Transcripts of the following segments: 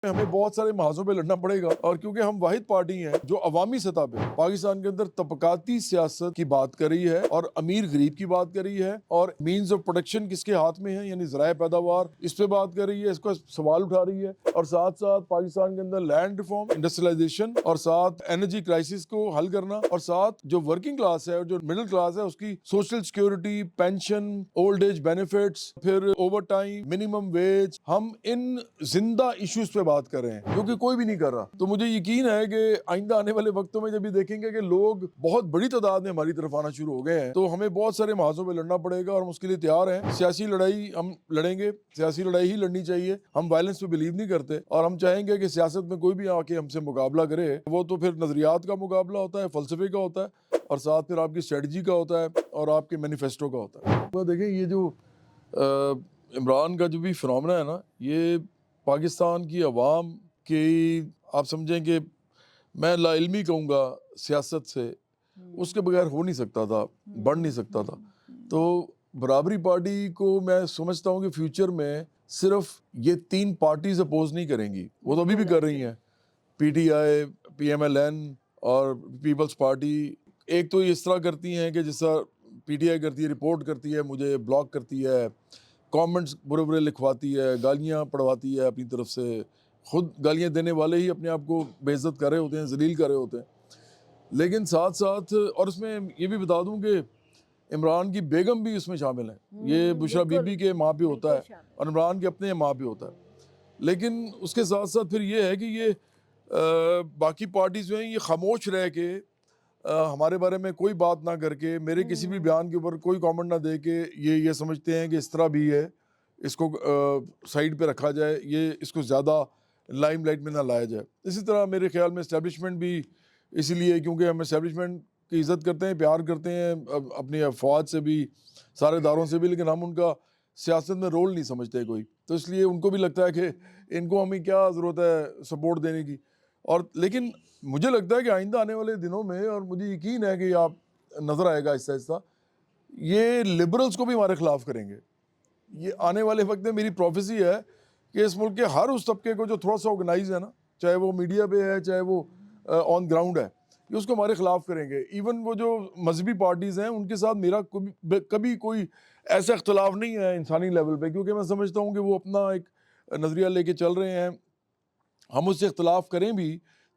हमें बहुत सारे महाजों पे लड़ना पड़ेगा और क्योंकि हम वाहिद पार्टी हैं जो अवामी सतह पे पाकिस्तान के अंदर तबकाती सियासत की बात कर रही है और अमीर गरीब की बात कर रही है और मीन्स ऑफ प्रोडक्शन किसके हाथ में है यानी ज़राए पैदावार इस पे बात कर रही है, इसको सवाल उठा रही है और साथ साथ पाकिस्तान के अंदर लैंड रिफॉर्म, इंडस्ट्रियलाइजेशन और साथ एनर्जी क्राइसिस को हल करना और साथ जो वर्किंग क्लास है और जो मिडिल क्लास है उसकी social security, pension, old age benefits, फिर ओवर टाइम, मिनिमम वेज, हम इन जिंदा इश्यूज पे बात कर रहे हैं जो कि कोई भी नहीं कर रहा। तो मुझे यकीन है कि आइंदा आने वाले वक्तों में जब भी देखेंगे कि लोग बहुत बड़ी तादाद में हमारी तरफ आना शुरू हो गए हैं तो हमें बहुत सारे महाजों पे लड़ना पड़ेगा और हम उसके लिए तैयार हैं। सियासी लड़ाई हम लड़ेंगे, सियासी लड़ाई ही लड़नी चाहिए। हम वायलेंस पे बिलीव नहीं करते और हम चाहेंगे कि सियासत में कोई भी आके हमसे मुकाबला करे वो तो फिर नजरियात का मुकाबला होता है, फलसफे का होता है और साथ फिर आपकी स्ट्रेटजी का होता है और आपके मैनिफेस्टो का होता है। तो देखें ये जो इमरान का जो भी फिनोमेना है ना, ये पाकिस्तान की अवाम की आप समझें कि मैं लाइल्मी कहूँगा सियासत से उसके बगैर हो नहीं सकता था, बढ़ नहीं सकता था। तो बराबरी पार्टी को मैं समझता हूँ कि फ्यूचर में सिर्फ ये 3 पार्टीज अपोज नहीं करेंगी, वो तो अभी भी कर रही हैं, पीटीआई, पीएमएलएन और पीपल्स पार्टी। एक तो ये इस तरह करती हैं कि जैसा पीटीआई करती है, रिपोर्ट करती है, मुझे ब्लॉक करती है, कमेंट्स बुरे बुरे लिखवाती है, गालियाँ पढ़वाती है अपनी तरफ से, खुद गालियाँ देने वाले ही अपने आप को बेइज्जत कर रहे होते हैं, जलील कर रहे होते हैं। लेकिन साथ साथ और उसमें ये भी बता दूं कि इमरान की बेगम भी उसमें शामिल है। ये बुशरा बीबी के माँ पे होता है और इमरान के अपने माँ पे होता है। लेकिन उसके साथ साथ फिर ये है कि ये बाकी पार्टीज जो हैं ये खामोश रह के हमारे बारे में कोई बात ना करके, मेरे किसी भी बयान के ऊपर कोई कमेंट ना दे के ये समझते हैं कि इस तरह भी है, इसको साइड पे रखा जाए, ये इसको ज़्यादा लाइमलाइट में ना लाया जाए। इसी तरह मेरे ख्याल में इस्टेब्लिशमेंट भी इसीलिए क्योंकि हम इस्टेब्लिशमेंट की इज़्ज़त करते हैं, प्यार करते हैं अपनी अफवाज से भी, सारे इदारों से भी, लेकिन हम उनका सियासत में रोल नहीं समझते कोई। तो इसलिए उनको भी लगता है कि इनको हमें क्या ज़रूरत है सपोर्ट देने की। और लेकिन मुझे लगता है कि आइंदा आने वाले दिनों में, और मुझे यकीन है कि आप नज़र आएगा आहिस्ता आहिस्ता, ये लिबरल्स को भी हमारे खिलाफ करेंगे। ये आने वाले वक्त में मेरी प्रोफेसी है कि इस मुल्क के हर उस तबके को जो थोड़ा सा ऑर्गेनाइज है ना, चाहे वो मीडिया पे है, चाहे वो ऑन ग्राउंड है, ये उसको हमारे खिलाफ करेंगे। इवन वो जो मजहबी पार्टीज़ हैं उनके साथ मेरा कभी कोई ऐसा इख्तलाफ नहीं है इंसानी लेवल पे, क्योंकि मैं समझता हूँ कि वो अपना एक नज़रिया लेके चल रहे हैं। हम उससे इख्तलाफ करें भी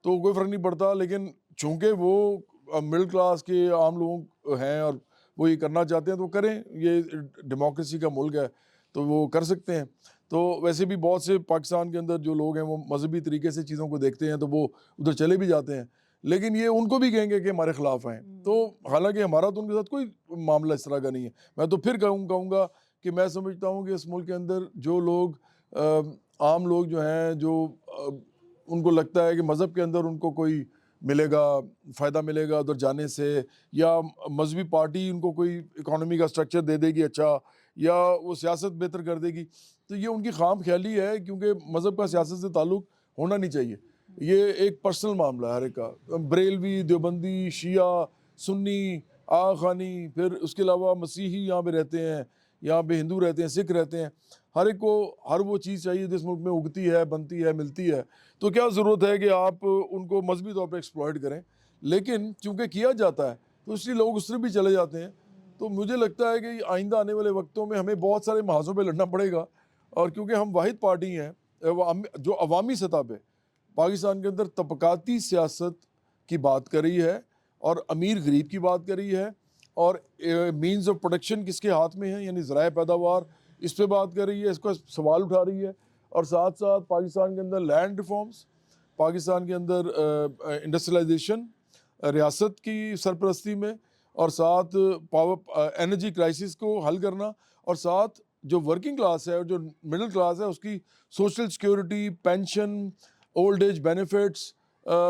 तो कोई फ़र्क नहीं पड़ता, लेकिन चूँकि वो मिडिल क्लास के आम लोग हैं और वो ये करना चाहते हैं तो करें, ये डेमोक्रेसी का मुल्क है तो वो कर सकते हैं। तो वैसे भी बहुत से पाकिस्तान के अंदर जो लोग हैं वो मजहबी तरीके से चीज़ों को देखते हैं तो वो उधर चले भी जाते हैं, लेकिन ये उनको भी कहेंगे कि हमारे खिलाफ हैं। तो हालांकि हमारा तो उनके साथ कोई मामला इस तरह का नहीं है। मैं तो फिर कहूँगा कि मैं समझता हूँ कि इस मुल्क के अंदर जो लोग आम लोग जो हैं, जो उनको लगता है कि मज़हब के अंदर उनको कोई मिलेगा, फ़ायदा मिलेगा उधर जाने से, या मजहबी पार्टी उनको कोई इकोनॉमी का स्ट्रक्चर दे देगी अच्छा, या वो सियासत बेहतर कर देगी, तो ये उनकी खाम ख्याली है, क्योंकि मज़हब का सियासत से ताल्लुक़ होना नहीं चाहिए। ये एक पर्सनल मामला है हर एक का। बरेलवी, देवबंदी, शिया, सुन्नी, आगा खानी, फिर उसके अलावा मसीही यहाँ पे रहते हैं, यहाँ पे हिंदू रहते हैं, सिख रहते हैं। हर एक को हर वो चीज़ चाहिए जिस मुल्क में उगती है, बनती है, मिलती है। तो क्या ज़रूरत है कि आप उनको मजहबी तौर पे एक्सप्लॉइट करें, लेकिन चूँकि किया जाता है तो इसलिए लोग उस तरफ भी चले जाते हैं। तो मुझे लगता है कि आइंदा आने वाले वक्तों में हमें बहुत सारे महाजों पे लड़ना पड़ेगा और क्योंकि हम वाहिद पार्टी हैं जो अवामी सतह पे पाकिस्तान के अंदर तबकाती सियासत की बात कर रही है और अमीर गरीब की बात कर रही है और मीन्स ऑफ प्रोडक्शन किसके हाथ में है यानी ज़राए पैदावार, इस पे बात कर रही है, इसको सवाल उठा रही है और साथ साथ पाकिस्तान के अंदर लैंड रिफॉर्म्स, पाकिस्तान के अंदर इंडस्ट्रियलाइजेशन, रियासत की सरपरस्ती में, और साथ पावर एनर्जी क्राइसिस को हल करना, और साथ जो वर्किंग क्लास है और जो मिडिल क्लास है उसकी social security, pension, old age benefits,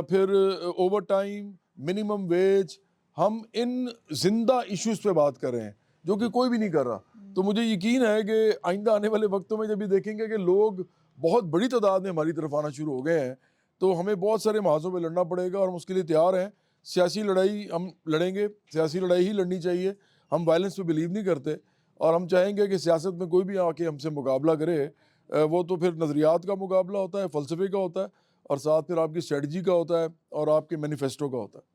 फिर ओवर टाइम, मिनिमम वेज, हम इन जिंदा इश्यूज पे बात कर रहे हैं जो कि कोई भी नहीं कर रहा। तो मुझे यकीन है कि आइंदा आने वाले वक्तों में जब भी देखेंगे कि लोग बहुत बड़ी तादाद में हमारी तरफ आना शुरू हो गए हैं तो हमें बहुत सारे महाजों पे लड़ना पड़ेगा और हम उसके लिए तैयार हैं। सियासी लड़ाई हम लड़ेंगे, सियासी लड़ाई ही लड़नी चाहिए। हम वायलेंस पे बिलीव नहीं करते और हम चाहेंगे कि सियासत में कोई भी आके हमसे मुकाबला करे وہ تو پھر نظریات کا مقابلہ ہوتا ہے، فلسفے کا ہوتا ہے، اور ساتھ پھر آپ کی اسٹریٹجی کا ہوتا ہے اور آپ کے مینیفیسٹو کا ہوتا ہے۔